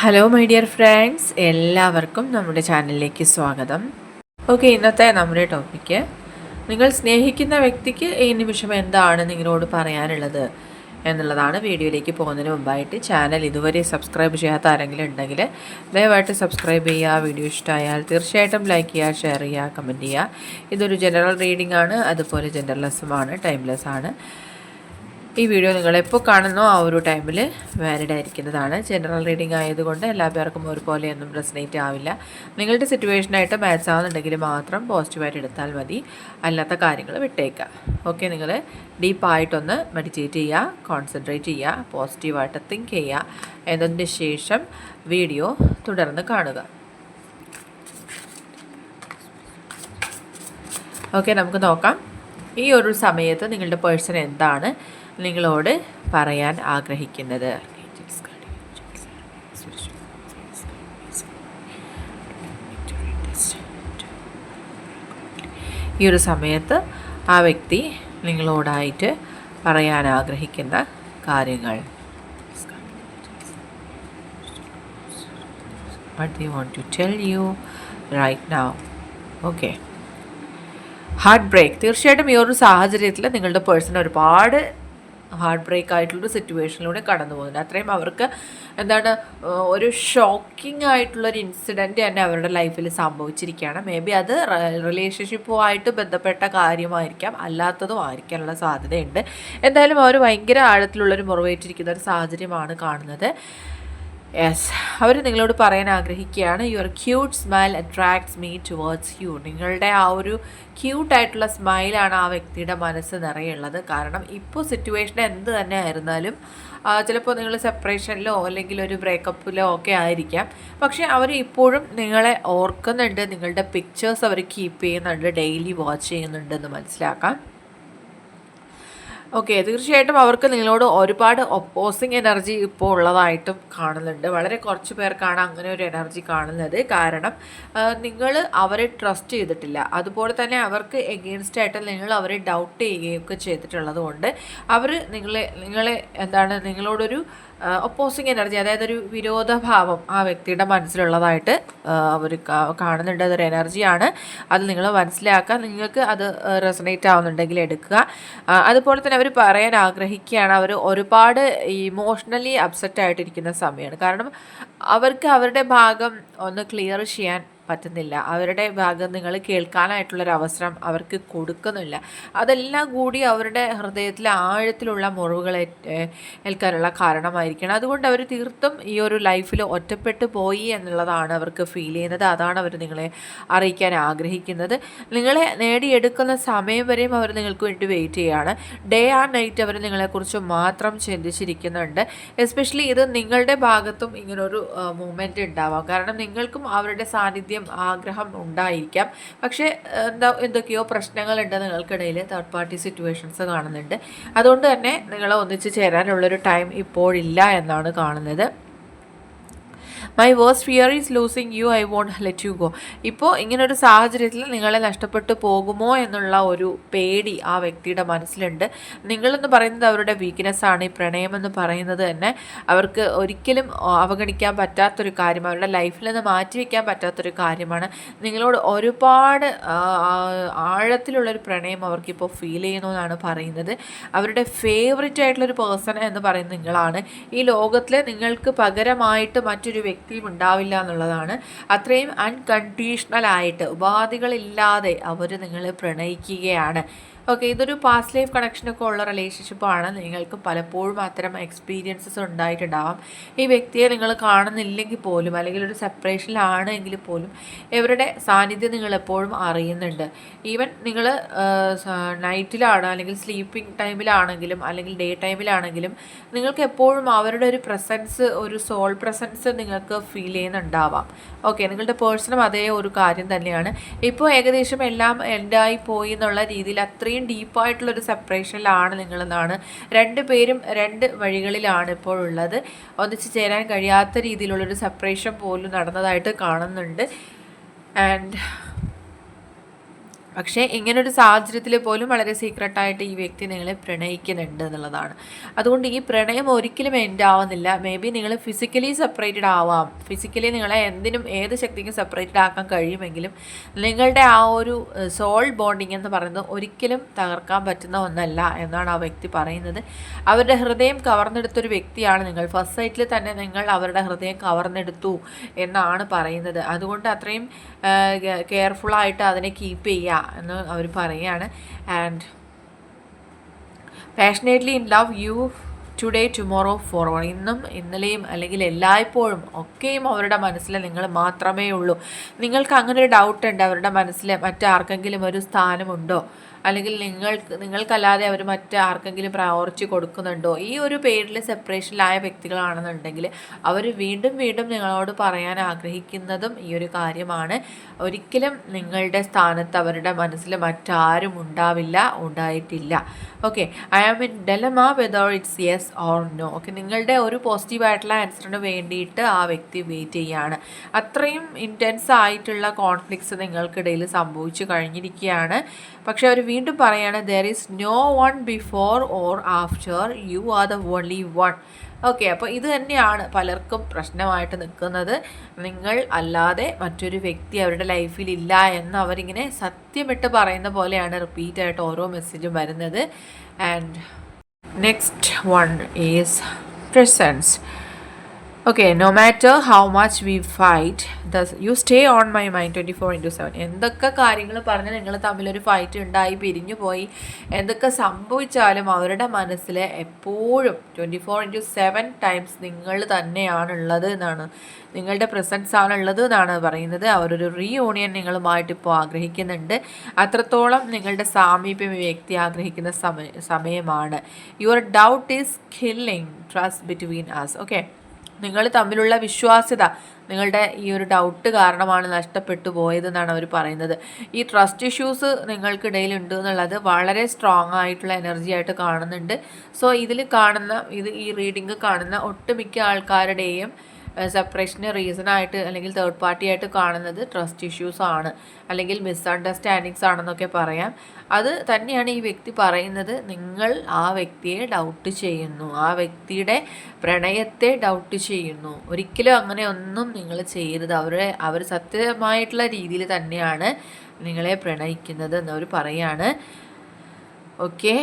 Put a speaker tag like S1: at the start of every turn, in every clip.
S1: Hello my dear friends, എല്ലാവർക്കും നമ്മുടെ ചാനലിലേക്ക് സ്വാഗതം. ഓക്കെ, ഇന്നത്തെ നമ്മുടെ ടോപ്പിക്ക്, നിങ്ങൾ സ്നേഹിക്കുന്ന വ്യക്തിക്ക് ഈ നിമിഷം എന്താണ് നിങ്ങളോട് പറയാനുള്ളത് എന്നുള്ളതാണ്. വീഡിയോയിലേക്ക് പോകുന്നതിന് മുമ്പായിട്ട് ചാനൽ ഇതുവരെ സബ്സ്ക്രൈബ് ചെയ്യാത്ത ആരെങ്കിലും ഉണ്ടെങ്കിൽ ദയവായിട്ട് സബ്സ്ക്രൈബ് ചെയ്യുക. വീഡിയോ ഇഷ്ടമായാൽ തീർച്ചയായിട്ടും ലൈക്ക് ചെയ്യുക, ഷെയർ ചെയ്യുക, കമൻറ്റ് ചെയ്യുക. ഇതൊരു ജനറൽ റീഡിംഗ് ആണ്, അതുപോലെ ജെൻഡർലെസ്സുമാണ്, ടൈംലെസ് ആണ്. ഈ വീഡിയോ നിങ്ങളെപ്പോൾ കാണുന്നോ ആ ഒരു ടൈമിൽ വാലിഡ് ആയിരിക്കുന്നതാണ്. ജനറൽ റീഡിംഗ് ആയതുകൊണ്ട് എല്ലാ പേർക്കും ഒരുപോലെയൊന്നും റെസനേറ്റ് ആവില്ല. നിങ്ങളുടെ സിറ്റുവേഷനായിട്ട് മാച്ച് ആവുന്നുണ്ടെങ്കിൽ മാത്രം പോസിറ്റീവായിട്ട് എടുത്താൽ മതി, അല്ലാത്ത കാര്യങ്ങൾ വിട്ടേക്കുക. ഓക്കെ, നിങ്ങൾ ഡീപ്പായിട്ടൊന്ന് മെഡിറ്റേറ്റ് ചെയ്യുക, കോൺസെൻട്രേറ്റ് ചെയ്യുക, പോസിറ്റീവായിട്ട് തിങ്ക് ചെയ്യുക. എന്നതിന് ശേഷം വീഡിയോ തുടർന്ന് കാണുക. ഓക്കെ, നമുക്ക് നോക്കാം. ഈ ഒരു സമയത്ത് നിങ്ങളുടെ പേഴ്സൺ എന്താണ് നിങ്ങളോട് പറയാൻ ആഗ്രഹിക്കുന്നത്. ഈ ഒരു സമയത്ത് ആ വ്യക്തി നിങ്ങളോടായിട്ട് പറയാൻ ആഗ്രഹിക്കുന്ന കാര്യങ്ങൾ. What they want to tell you right now. Okay. Heart break. തീർച്ചയായിട്ടും ഈ ഒരു സാഹചര്യത്തിൽ നിങ്ങളുടെ പേഴ്സൺ ഒരുപാട് ഹാർട്ട് ബ്രേക്ക് ആയിട്ടുള്ളൊരു സിറ്റുവേഷനിലൂടെ കടന്നു പോകുന്നുണ്ട്. അത്രയും അവർക്ക് ഒരു ഷോക്കിംഗ് ആയിട്ടുള്ളൊരു ഇൻസിഡൻറ്റ് തന്നെ അവരുടെ ലൈഫിൽ സംഭവിച്ചിരിക്കുകയാണ്. മേ ബി അത് റിലേഷൻഷിപ്പുമായിട്ട് ബന്ധപ്പെട്ട കാര്യമായിരിക്കാം, അല്ലാത്തതും ആയിരിക്കാനുള്ള സാധ്യതയുണ്ട്. എന്തായാലും അവർ ഭയങ്കര ആഴത്തിലുള്ളൊരു മുറിവേറ്റിരിക്കുന്ന ഒരു സാഹചര്യമാണ് കാണുന്നത്. യെസ്, അവർ നിങ്ങളോട് പറയാൻ ആഗ്രഹിക്കുകയാണ്, your cute smile attracts me towards U. നിങ്ങളുടെ ആ ഒരു ക്യൂട്ടായിട്ടുള്ള സ്മൈലാണ് ആ വ്യക്തിയുടെ മനസ്സ് നിറയുള്ളത്. കാരണം ഇപ്പോൾ സിറ്റുവേഷൻ എന്ത് തന്നെ ആയിരുന്നാലും, ചിലപ്പോൾ നിങ്ങൾ സെപ്പറേഷനിലോ അല്ലെങ്കിൽ ഒരു ബ്രേക്കപ്പിലോ ഒക്കെ ആയിരിക്കാം, പക്ഷേ അവർ ഇപ്പോഴും നിങ്ങളെ ഓർക്കുന്നുണ്ട്. നിങ്ങളുടെ പിക്ചേഴ്സ് അവർ കീപ്പ് ചെയ്യുന്നുണ്ട്, ഡെയിലി വാച്ച് ചെയ്യുന്നുണ്ടെന്ന് മനസ്സിലാക്കാം. ഓക്കെ, തീർച്ചയായിട്ടും അവർക്ക് നിങ്ങളോട് ഒരുപാട് ഒപ്പോസിങ് എനർജി ഇപ്പോൾ ഉള്ളതായിട്ടും കാണുന്നുണ്ട്. വളരെ കുറച്ച് പേർക്കാണ് അങ്ങനെ ഒരു എനർജി കാണുന്നത്. കാരണം നിങ്ങൾ അവരെ ട്രസ്റ്റ് ചെയ്തിട്ടില്ല, അതുപോലെ തന്നെ അവർക്ക് എഗെയിൻസ്റ്റ് ആയിട്ട് നിങ്ങൾ അവരെ ഡൗട്ട് ചെയ്യുകയൊക്കെ ചെയ്തിട്ടുള്ളത് കൊണ്ട് അവർ നിങ്ങളെ നിങ്ങളോടൊരു ഒപ്പോസിങ് എനർജി, അതായത് ഒരു വിരോധഭാവം ആ വ്യക്തിയുടെ മനസ്സിലുള്ളതായിട്ട് അവർ കാണുന്നുണ്ട്. അതൊരു എനർജിയാണ്, അത് നിങ്ങൾ മനസ്സിലാക്കുക. നിങ്ങൾക്ക് അത് റെസണേറ്റ് ആവുന്നുണ്ടെങ്കിൽ എടുക്കുക. അതുപോലെ തന്നെ അവർ പറയാൻ ആഗ്രഹിക്കുകയാണ്, അവർ ഒരുപാട് ഇമോഷണലി അപ്സെറ്റ് ആയിട്ടിരിക്കുന്ന സമയമാണ്. കാരണം അവർക്ക് അവരുടെ ഭാഗം ഒന്ന് ക്ലിയർ ചെയ്യാൻ പറ്റുന്നില്ല. അവരുടെ ഭാഗം നിങ്ങൾ കേൾക്കാനായിട്ടുള്ളൊരു അവസരം അവർക്ക് കൊടുക്കുന്നില്ല. അതെല്ലാം കൂടി അവരുടെ ഹൃദയത്തിലെ ആഴത്തിലുള്ള മുറിവുകൾ ഏൽക്കാനുള്ള കാരണമായിരിക്കണം. അതുകൊണ്ട് അവർ തീർത്തും ഈ ഒരു ലൈഫിൽ ഒറ്റപ്പെട്ടു പോയി എന്നുള്ളതാണ് അവർക്ക് ഫീൽ ചെയ്യുന്നത്. അതാണ് അവർ നിങ്ങളെ അറിയിക്കാൻ ആഗ്രഹിക്കുന്നത്. നിങ്ങളെ നേടിയെടുക്കുന്ന സമയം വരെയും അവർ നിങ്ങൾക്ക് വേണ്ടി വെയിറ്റ് ചെയ്യുകയാണ്. ഡേ ആൻഡ് നൈറ്റ് അവർ നിങ്ങളെക്കുറിച്ച് മാത്രം ചിന്തിച്ചിരിക്കുന്നുണ്ട്. എസ്പെഷ്യലി ഇത് നിങ്ങളുടെ ഭാഗത്തും ഇങ്ങനൊരു മൂവ്മെൻറ്റ് ഉണ്ടാവാം. കാരണം നിങ്ങൾക്കും അവരുടെ സാന്നിധ്യം ആഗ്രഹം ഉണ്ടായിരിക്കാം, പക്ഷേ എന്തൊക്കെയോ പ്രശ്നങ്ങളുണ്ട് നിങ്ങൾക്കിടയിൽ. തേർഡ് പാർട്ടി സിറ്റുവേഷൻസ് കാണുന്നുണ്ട്. അതുകൊണ്ട് തന്നെ നിങ്ങളെ ഒന്നിച്ച് ചേരാനുള്ളൊരു ടൈം ഇപ്പോഴില്ല എന്നാണ് കാണുന്നത്. My worst fear is losing you, I won't let you go. ഇപ്പോൾ ഇങ്ങനൊരു സാഹചര്യത്തിൽ നിങ്ങളെ നഷ്ടപ്പെട്ടു പോകുമോ എന്നുള്ള ഒരു പേടി ആ വ്യക്തിയുടെ മനസ്സിലുണ്ട്. നിങ്ങളെന്ന് പറയുന്നത് അവരുടെ വീക്ക്നെസ്സാണ്. ഈ പ്രണയമെന്ന് പറയുന്നത് തന്നെ അവർക്ക് ഒരിക്കലും അവഗണിക്കാൻ പറ്റാത്തൊരു കാര്യം, അവരുടെ ലൈഫിൽ നിന്ന് മാറ്റിവെക്കാൻ പറ്റാത്തൊരു കാര്യമാണ്. നിങ്ങളോട് ഒരുപാട് ആഴത്തിലുള്ളൊരു പ്രണയം അവർക്കിപ്പോൾ ഫീൽ ചെയ്യുന്നു എന്നാണ് പറയുന്നത്. അവരുടെ ഫേവറേറ്റ് ആയിട്ടുള്ളൊരു പേഴ്സൺ എന്ന് പറയുന്നത് നിങ്ങളാണ്. ഈ ലോകത്തിൽ നിങ്ങൾക്ക് പകരമായിട്ട് മറ്റൊരു വ്യക്തിയും ഉണ്ടാവില്ല എന്നുള്ളതാണ്. അത്രയും അൺകണ്ടീഷണലായിട്ട് ഉപാധികളില്ലാതെ അവർ നിങ്ങളെ പ്രണയിക്കുകയാണ്. ഓക്കെ, ഇതൊരു പാസ്റ്റ് ലൈഫ് കണക്ഷനൊക്കെ ഉള്ള റിലേഷൻഷിപ്പാണ്. നിങ്ങൾക്ക് പലപ്പോഴും അത്തരം എക്സ്പീരിയൻസസ് ഉണ്ടായിട്ടുണ്ടാവാം. ഈ വ്യക്തിയെ നിങ്ങൾ കാണുന്നില്ലെങ്കിൽ പോലും, അല്ലെങ്കിൽ ഒരു സെപ്പറേഷനിലാണ് എങ്കിൽ പോലും ഇവരുടെ സാന്നിധ്യം നിങ്ങൾ എപ്പോഴും അറിയുന്നുണ്ട്. ഈവൻ നിങ്ങൾ നൈറ്റിലാണ് അല്ലെങ്കിൽ സ്ലീപ്പിംഗ് ടൈമിലാണെങ്കിലും അല്ലെങ്കിൽ ഡേ ടൈമിലാണെങ്കിലും നിങ്ങൾക്ക് എപ്പോഴും അവരുടെ ഒരു പ്രസൻസ്, ഒരു സോൾ പ്രസൻസ് നിങ്ങൾക്ക് ഫീൽ ചെയ്യുന്നുണ്ടാവാം. ഓക്കെ, നിങ്ങളുടെ പേഴ്സണും അതേ ഒരു കാര്യം തന്നെയാണ്. ഇപ്പോൾ ഏകദേശം എല്ലാം എൻഡായി പോയി എന്നുള്ള രീതിയിൽ അത്രയും ഡീപ്പായിട്ടുള്ളൊരു സെപ്പറേഷനിലാണ് നിങ്ങളെന്നാണ്. രണ്ടുപേരും രണ്ട് വഴികളിലാണ് ഇപ്പോൾ ഉള്ളത്. ഒന്നിച്ച് ചേരാൻ കഴിയാത്ത രീതിയിലുള്ളൊരു സെപ്പറേഷൻ പോലും നടന്നതായിട്ട് കാണുന്നുണ്ട്. ആൻഡ് പക്ഷേ ഇങ്ങനൊരു സാഹചര്യത്തിൽ പോലും വളരെ സീക്രട്ടായിട്ട് ഈ വ്യക്തി നിങ്ങളെ പ്രണയിക്കുന്നുണ്ട് എന്നുള്ളതാണ്. അതുകൊണ്ട് ഈ പ്രണയം ഒരിക്കലും എൻഡ് ആവുന്നില്ല. മേ ബി നിങ്ങൾ ഫിസിക്കലി സെപ്പറേറ്റഡ് ആവാം, ഫിസിക്കലി നിങ്ങളെ എന്തിനും ഏത് ശക്തിക്കും സെപ്പറേറ്റഡ് ആക്കാൻ കഴിയുമെങ്കിലും നിങ്ങളുടെ ആ ഒരു സോൾ ബോണ്ടിങ് എന്ന് പറയുന്നത് ഒരിക്കലും തകർക്കാൻ പറ്റുന്ന ഒന്നല്ല എന്നാണ് ആ വ്യക്തി പറയുന്നത്. അവരുടെ ഹൃദയം കവർന്നെടുത്തൊരു വ്യക്തിയാണ് നിങ്ങൾ. ഫസ്റ്റ് സൈറ്റിൽ തന്നെ നിങ്ങൾ അവരുടെ ഹൃദയം കവർന്നെടുത്തു എന്നാണ് പറയുന്നത്. അതുകൊണ്ട് അത്രയും കെയർഫുള്ളായിട്ട് അതിനെ കീപ്പ് ചെയ്യുക എന്ന് അവർ പറയുകയാണ്. And passionately in love you today tomorrow forward. ഇന്നും ഇന്നലെയും അല്ലെങ്കിൽ എല്ലായ്പ്പോഴും ഒക്കെയും അവരുടെ മനസ്സിൽ നിങ്ങൾ മാത്രമേ ഉള്ളൂ. നിങ്ങൾക്ക് അങ്ങനെ ഒരു ഡൗട്ട് ഉണ്ട് അവരുടെ മനസ്സിൽ മറ്റാർക്കെങ്കിലും ഒരു സ്ഥാനമുണ്ടോ, അല്ലെങ്കിൽ നിങ്ങൾക്കല്ലാതെ അവർ മറ്റാർക്കെങ്കിലും പ്രയോറിറ്റി കൊടുക്കുന്നുണ്ടോ, ഈ ഒരു പേരിൽ സെപ്പറേഷനിലായ വ്യക്തികളാണെന്നുണ്ടെങ്കിൽ അവർ വീണ്ടും വീണ്ടും നിങ്ങളോട് പറയാൻ ആഗ്രഹിക്കുന്നതും ഈ ഒരു കാര്യമാണ്. ഒരിക്കലും നിങ്ങളുടെ സ്ഥാനത്ത് അവരുടെ മനസ്സിൽ മറ്റാരും ഉണ്ടാവില്ല, ഉണ്ടായിട്ടില്ല. Okay, I am in dilemma whether it's yes or no. Okay, നിങ്ങളുടെ ഒരു പോസിറ്റീവായിട്ടുള്ള ആൻസറിന് വേണ്ടിയിട്ട് ആ വ്യക്തി വെയിറ്റ് ചെയ്യുകയാണ്. അത്രയും ഇൻറ്റൻസ് ആയിട്ടുള്ള കോൺഫ്ലിക്ട്സ് നിങ്ങൾക്കിടയിൽ സംഭവിച്ചു കഴിഞ്ഞിരിക്കുകയാണ്. പക്ഷെ അവർ വീണ്ടും പറയാണ്, there is no one before or after, you are the only one. Okay, അപ്പോൾ ഇത് തന്നെയാണ് പലർക്കും പ്രശ്നമായിട്ട് നിൽക്കുന്നത്. നിങ്ങൾ അല്ലാതെ മറ്റൊരു വ്യക്തി അവരുടെ ലൈഫിൽ ഇല്ല എന്ന് അവരിങ്ങനെ സത്യമിട്ട് പറയുന്ന പോലെയാണ് റിപ്പീറ്റായിട്ട് ഓരോ മെസ്സേജും വരുന്നത്. And next one is presence. Okay, no matter how much we fight you stay on my mind 24/7. എന്തൊക്കെ കാര്യങ്ങൾ പറഞ്ഞ് നിങ്ങൾ തമ്മിലൊരു ഫൈറ്റ് ഉണ്ടായി പിരിഞ്ഞു പോയി, എന്തൊക്കെ സംഭവിച്ചാലും അവരുടെ മനസ്സിൽ എപ്പോഴും 24/7 ടൈംസ് നിങ്ങൾ തന്നെയാണുള്ളത് എന്നാണ്, നിങ്ങളുടെ പ്രസൻസ് ആണുള്ളത് എന്നാണ് പറയുന്നത്. അവരൊരു റീയൂണിയൻ നിങ്ങളുമായിട്ട് ഇപ്പോൾ ആഗ്രഹിക്കുന്നുണ്ട്. അത്രത്തോളം നിങ്ങളുടെ സാമീപ്യം ഈ വ്യക്തി ആഗ്രഹിക്കുന്ന സമയമാണ്. Your doubt is killing trust between us. Okay, നിങ്ങൾ തമ്മിലുള്ള വിശ്വാസ്യത നിങ്ങളുടെ ഈ ഒരു ഡൗട്ട് കാരണമാണ് നഷ്ടപ്പെട്ടു പോയതെന്നാണ് അവർ പറയുന്നത്. ഈ ട്രസ്റ്റ് ഇഷ്യൂസ് നിങ്ങൾക്കിടയിൽ ഉണ്ട് എന്നുള്ളത് വളരെ സ്ട്രോങ് ആയിട്ടുള്ള എനർജി ആയിട്ട് കാണുന്നുണ്ട്. സോ ഇതിൽ കാണുന്ന ഈ റീഡിങ് കാണുന്ന ഒട്ടുമിക്ക ആൾക്കാരുടെയും സെപ്പറേഷന് റീസണായിട്ട് അല്ലെങ്കിൽ തേർഡ് പാർട്ടി ആയിട്ട് കാണുന്നത് ട്രസ്റ്റ് ഇഷ്യൂസ് ആണ്, അല്ലെങ്കിൽ മിസ്അണ്ടർസ്റ്റാൻഡിങ്സ് ആണെന്നൊക്കെ പറയാം. അത് തന്നെയാണ് ഈ വ്യക്തി പറയുന്നത്. നിങ്ങൾ ആ വ്യക്തിയെ ഡൗട്ട് ചെയ്യുന്നു, ആ വ്യക്തിയുടെ പ്രണയത്തെ ഡൗട്ട് ചെയ്യുന്നു. ഒരിക്കലും അങ്ങനെ ഒന്നും നിങ്ങൾ ചെയ്യരുത്. അവർ സത്യമായിട്ടുള്ള രീതിയിൽ തന്നെയാണ് നിങ്ങളെ പ്രണയിക്കുന്നത് എന്നവർ പറയാണ്. Okay,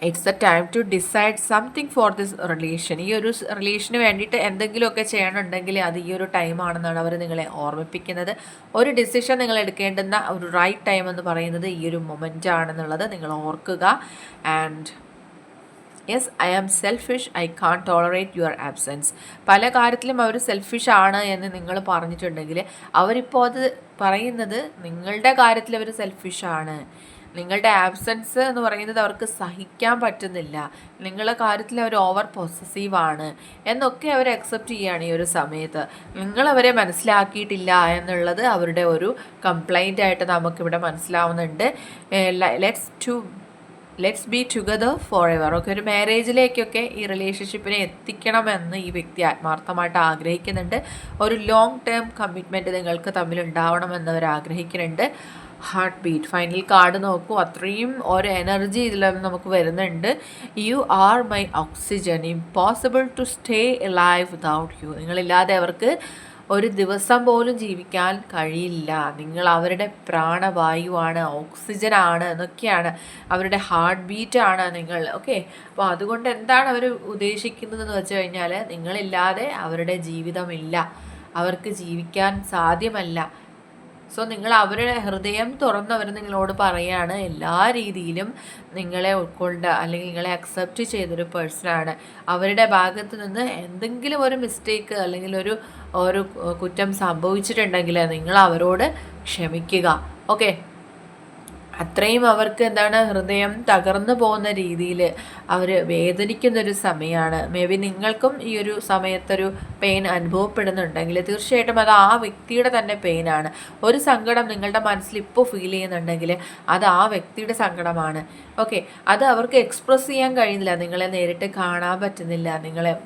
S1: it's a time to decide something for this relation. ഈ ഒരു റിലേഷന് വേണ്ടിയിട്ട് എന്തെങ്കിലുമൊക്കെ ചെയ്യണമെന്നുണ്ടെങ്കിൽ അത് ഈ ഒരു ടൈമാണെന്നാണ് അവർ നിങ്ങളെ ഓർമ്മിപ്പിക്കുന്നത്. ഒരു ഡിസിഷൻ നിങ്ങൾ എടുക്കേണ്ടുന്ന ഒരു റൈറ്റ് ടൈം എന്ന് പറയുന്നത് ഈ ഒരു മൊമെൻ്റ് ആണെന്നുള്ളത് നിങ്ങൾ ഓർക്കുക. And yes, I am selfish, I can't tolerate your absence. പല കാര്യത്തിലും അവർ സെൽഫിഷ് ആണ് എന്ന് നിങ്ങൾ പറഞ്ഞിട്ടുണ്ടെങ്കിൽ അവരിപ്പോൾ അത് പറയുന്നത് നിങ്ങളുടെ കാര്യത്തിൽ അവർ സെൽഫിഷാണ്. നിങ്ങളുടെ ആബ്സെൻസ് എന്ന് പറയുന്നത് അവർക്ക് സഹിക്കാൻ പറ്റുന്നില്ല, നിങ്ങളുടെ കാര്യത്തിൽ അവർ ഓവർ പൊസസീവാണ് എന്നൊക്കെ അവർ അക്സെപ്റ്റ് ചെയ്യുകയാണ് ഈ ഒരു സമയത്ത്. നിങ്ങളവരെ മനസ്സിലാക്കിയിട്ടില്ല എന്നുള്ളത് അവരുടെ ഒരു കംപ്ലൈൻ്റ് ആയിട്ട് നമുക്കിവിടെ മനസ്സിലാവുന്നുണ്ട്. Let's be together for ever. ഒക്കെ ഒരു മാരേജിലേക്കൊക്കെ ഈ റിലേഷൻഷിപ്പിനെ എത്തിക്കണമെന്ന് ഈ വ്യക്തി ആത്മാർത്ഥമായിട്ട് ആഗ്രഹിക്കുന്നുണ്ട്. ഒരു ലോങ് ടേം കമ്മിറ്റ്മെൻറ്റ് നിങ്ങൾക്ക് തമ്മിൽ ഉണ്ടാവണമെന്ന് അവർ ആഗ്രഹിക്കുന്നുണ്ട്. ഹാർട്ട് ബീറ്റ്, ഫൈനൽ കാർഡ് നോക്കൂ, അത്രയും ഒരു എനർജി ഇതിൽ നമുക്ക് വരുന്നുണ്ട്. You are my oxygen, impossible to stay alive without you. നിങ്ങളില്ലാതെ അവർക്ക് ഒരു ദിവസം പോലും ജീവിക്കാൻ കഴിയില്ല. നിങ്ങൾ അവരുടെ പ്രാണവായുവാണ്, ഓക്സിജനാണ് എന്നൊക്കെയാണ്, അവരുടെ ഹാർട്ട് ബീറ്റാണ് നിങ്ങൾ. ഓക്കെ, അപ്പോൾ അതുകൊണ്ട് എന്താണ് അവർ ഉദ്ദേശിക്കുന്നതെന്ന് വെച്ച് കഴിഞ്ഞാൽ നിങ്ങളില്ലാതെ അവരുടെ ജീവിതമില്ല, അവർക്ക് ജീവിക്കാൻ സാധ്യമല്ല. സോ നിങ്ങൾ അവരുടെ ഹൃദയം തുറന്നവർ നിങ്ങളോട് പറയാണ് എല്ലാ രീതിയിലും നിങ്ങളെ ഉൾക്കൊണ്ട് അല്ലെങ്കിൽ നിങ്ങളെ അക്സെപ്റ്റ് ചെയ്തൊരു പേഴ്സണാണ്. അവരുടെ ഭാഗത്ത് നിന്ന് എന്തെങ്കിലും ഒരു മിസ്റ്റേക്ക് അല്ലെങ്കിൽ ഒരു കുറ്റം സംഭവിച്ചിട്ടുണ്ടെങ്കിൽ നിങ്ങൾ അവരോട് ക്ഷമിക്കുക. ഓക്കെ, അത്രയും അവർക്ക് എന്താണ് ഹൃദയം തകർന്നു പോകുന്ന രീതിയിൽ അവർ വേദനിക്കുന്നൊരു സമയമാണ്. മേ ബി നിങ്ങൾക്കും ഈ ഒരു സമയത്തൊരു പെയിൻ അനുഭവപ്പെടുന്നുണ്ടെങ്കിൽ തീർച്ചയായിട്ടും അത് ആ വ്യക്തിയുടെ തന്നെ പെയിനാണ്. ഒരു സങ്കടം നിങ്ങളുടെ മനസ്സിൽ ഇപ്പോൾ ഫീൽ ചെയ്യുന്നുണ്ടെങ്കിൽ അത് ആ വ്യക്തിയുടെ സങ്കടമാണ്. ഓക്കെ, അത് അവർക്ക് എക്സ്പ്രസ് ചെയ്യാൻ കഴിയുന്നില്ല, നിങ്ങളെ നേരിട്ട് കാണാൻ പറ്റുന്നില്ല,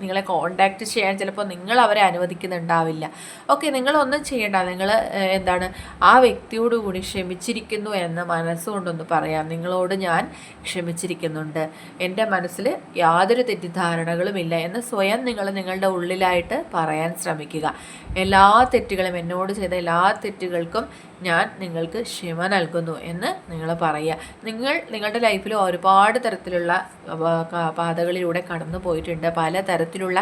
S1: നിങ്ങളെ കോണ്ടാക്ട് ചെയ്യാൻ ചിലപ്പോൾ നിങ്ങൾ അവരെ അനുവദിക്കുന്നുണ്ടാവില്ല. ഓക്കെ, നിങ്ങളൊന്നും ചെയ്യേണ്ട, നിങ്ങൾ എന്താണ് ആ വ്യക്തിയോട് കൂടി ക്ഷമിച്ചിരിക്കുന്നു എന്ന് മനസ്സുകൊണ്ടൊന്ന് പറയാം. നിങ്ങളോട് ഞാൻ ക്ഷമിച്ചിരിക്കുന്നുണ്ട്, എൻ്റെ മനസ്സിൽ യാതൊരു തെറ്റിദ്ധാരണകളുമില്ല എന്ന് സ്വയം നിങ്ങൾ നിങ്ങളുടെ ഉള്ളിലായിട്ട് പറയാൻ ശ്രമിക്കുക. എല്ലാ തെറ്റുകളും, എന്നോട് ചെയ്ത എല്ലാ തെറ്റുകൾക്കും ഞാൻ നിങ്ങൾക്ക് ക്ഷമ നൽകുന്നു എന്ന് നിങ്ങൾ പറയുക. നിങ്ങളുടെ ലൈഫിൽ ഒരുപാട് തരത്തിലുള്ള പാതകളിലൂടെ കടന്നു പോയിട്ടുണ്ട്, പല തരത്തിലുള്ള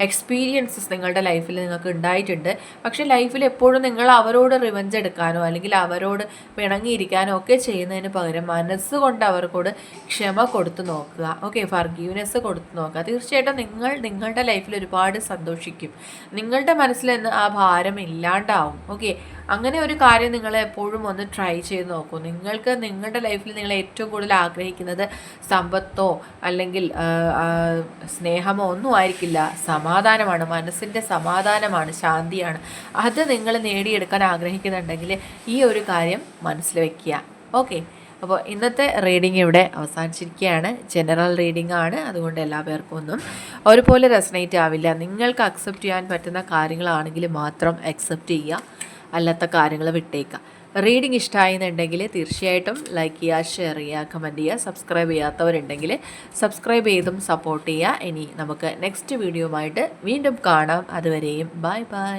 S1: എക്സ്പീരിയൻസസ് നിങ്ങളുടെ ലൈഫിൽ നിങ്ങൾക്ക് ഉണ്ടായിട്ടുണ്ട്. പക്ഷേ ലൈഫിൽ എപ്പോഴും നിങ്ങൾ അവരോട് റിവെഞ്ച് എടുക്കാനോ അല്ലെങ്കിൽ അവരോട് പിണങ്ങിയിരിക്കാനോ ഒക്കെ ചെയ്യുന്നതിന് പകരം മനസ്സുകൊണ്ട് അവർക്കോട് ക്ഷമ കൊടുത്തു നോക്കുക. ഓക്കെ, ഫർഗീവ്നെസ് കൊടുത്തു നോക്കുക. തീർച്ചയായിട്ടും നിങ്ങളുടെ ലൈഫിൽ ഒരുപാട് സന്തോഷിക്കും, നിങ്ങളുടെ മനസ്സിൽ നിന്ന് ആ ഭാരം ഇല്ലാണ്ടാവും. ഓക്കെ, അങ്ങനെ ഒരു കാര്യം നിങ്ങൾ എപ്പോഴും ഒന്ന് ട്രൈ ചെയ്ത് നോക്കൂ. നിങ്ങൾക്ക് നിങ്ങളുടെ ലൈഫിൽ നിങ്ങൾ ഏറ്റവും കൂടുതൽ ആഗ്രഹിക്കുന്നത് സമ്പത്തോ അല്ലെങ്കിൽ സ്നേഹമോ ഒന്നും ആയിരിക്കില്ല, സമാധാനമാണ്, മനസ്സിൻ്റെ സമാധാനമാണ്, ശാന്തിയാണ്. അത് നിങ്ങൾ നേടിയെടുക്കാൻ ആഗ്രഹിക്കുന്നുണ്ടെങ്കിൽ ഈ ഒരു കാര്യം മനസ്സിൽ വയ്ക്കുക. ഓക്കെ, അപ്പോൾ ഇന്നത്തെ റീഡിംഗ് ഇവിടെ അവസാനിച്ചിരിക്കുകയാണ്. ജനറൽ റീഡിംഗ് ആണ്, അതുകൊണ്ട് എല്ലാ പേർക്കും ഒന്നും ഒരുപോലെ റെസനേറ്റ് ആവില്ല. നിങ്ങൾക്ക് അക്സെപ്റ്റ് ചെയ്യാൻ പറ്റുന്ന കാര്യങ്ങളാണെങ്കിൽ മാത്രം അക്സെപ്റ്റ് ചെയ്യുക, അല്ലാത്ത കാര്യങ്ങൾ വിട്ടേക്കുക. റീഡിംഗ് ഇഷ്ടമായെന്നുണ്ടെങ്കിൽ തീർച്ചയായിട്ടും ലൈക്ക് ചെയ്യുക, ഷെയർ ചെയ്യുക, കമൻറ്റ് ചെയ്യുക. സബ്സ്ക്രൈബ് ചെയ്യാത്തവരുണ്ടെങ്കിൽ സബ്സ്ക്രൈബ് ചെയ്തും സപ്പോർട്ട് ചെയ്യുക. ഇനി നമുക്ക് നെക്സ്റ്റ് വീഡിയോയുമായിട്ട് വീണ്ടും കാണാം. അതുവരെയും ബൈ ബൈ.